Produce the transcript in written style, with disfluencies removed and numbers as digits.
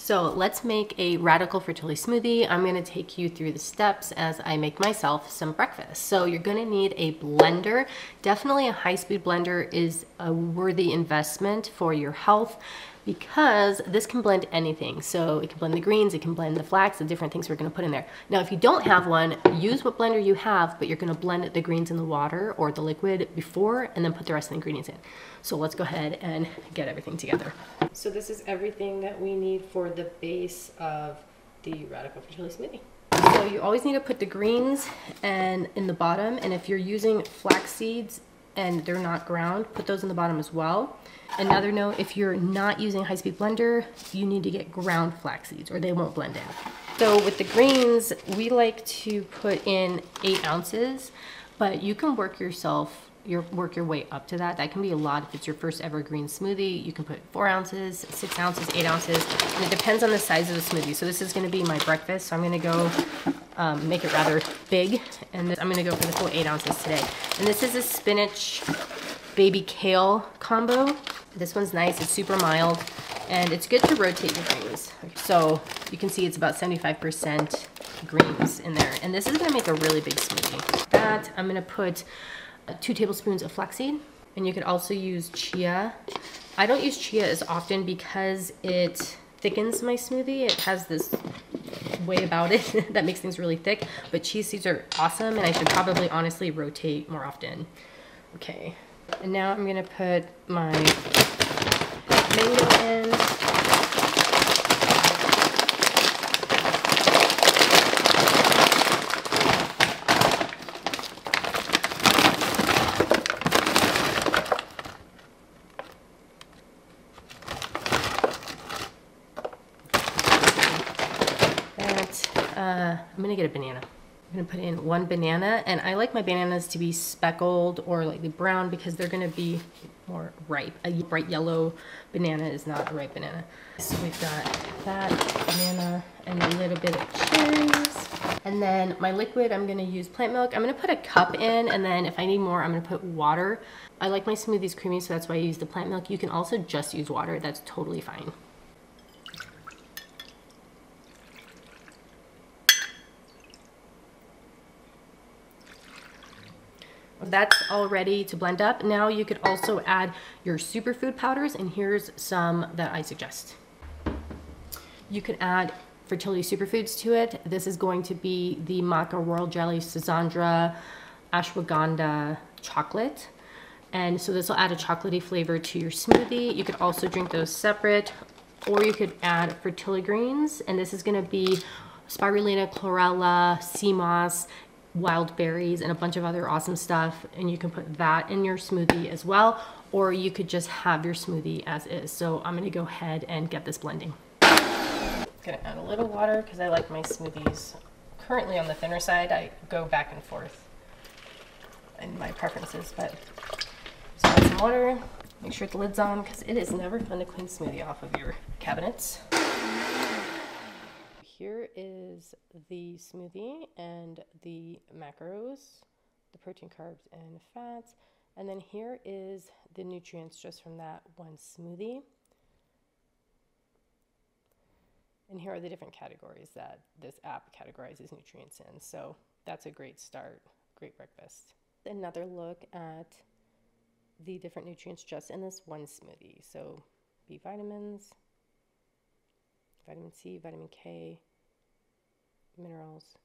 So let's make a radical fertility smoothie. I'm gonna take you through the steps as I make myself some breakfast. So you're gonna need a blender. Definitely a high-speed blender is a worthy investment for your health because this can blend anything. So it can blend the greens, it can blend the flax, the different things we're gonna put in there. Now, if you don't have one, use what blender you have, but you're gonna blend the greens in the water or the liquid before and then put the rest of the ingredients in. So let's go ahead and get everything together. So this is everything that we need for the base of the Radical Fertility Smoothie. So you always need to put the greens and in the bottom, and if you're using flax seeds and they're not ground, put those in the bottom as well. Another note, if you're not using a high-speed blender, you need to get ground flax seeds or they won't blend in. So with the greens, we like to put in 8 ounces, but you can work your way up to that. That can be a lot if it's your first ever green smoothie. You can put 4 ounces, 6 ounces, 8 ounces, and it depends on the size of the smoothie. So this is gonna be my breakfast, so I'm gonna go make it rather big, and I'm gonna go for the full 8 ounces today. And this is a spinach baby kale combo. This one's nice, it's super mild, and it's good to rotate your greens. So you can see it's about 75% greens in there, and this is gonna make a really big smoothie. That I'm gonna put 2 tablespoons of flaxseed, and you could also use chia. I don't use chia as often because it thickens my smoothie. It has this way about it that makes things really thick, but chia seeds are awesome, and I should probably honestly rotate more often. Okay, and now I'm gonna put my mango in. I'm gonna get a banana. I'm gonna put in 1 banana, and I like my bananas to be speckled or lightly brown because they're gonna be more ripe. A bright yellow banana is not a ripe banana. So we've got that banana and a little bit of cherries. And then my liquid, I'm gonna use plant milk. I'm gonna put a cup in, and then if I need more, I'm gonna put water. I like my smoothies creamy, so that's why I use the plant milk. You can also just use water, that's totally fine. That's all ready to blend up. Now you could also add your superfood powders, and here's some that I suggest. You could add fertility superfoods to it. This is going to be the maca royal jelly, schizandra, ashwagandha chocolate. And so this will add a chocolatey flavor to your smoothie. You could also drink those separate, or you could add fertility greens. And this is gonna be spirulina, chlorella, sea moss, wild berries, and a bunch of other awesome stuff, and you can put that in your smoothie as well, or you could just have your smoothie as is. So I'm gonna go ahead and get this blending. I'm gonna add a little water because I like my smoothies currently on the thinner side. I go back and forth in my preferences, but just add some water. Make sure the lid's on because it is never fun to clean smoothie off of your cabinets. Here is the smoothie and the macros, the protein, carbs, and fats. And then here is the nutrients just from that one smoothie. And here are the different categories that this app categorizes nutrients in. So that's a great start, great breakfast. Another look at the different nutrients just in this one smoothie. So B vitamins, vitamin C, vitamin K, minerals,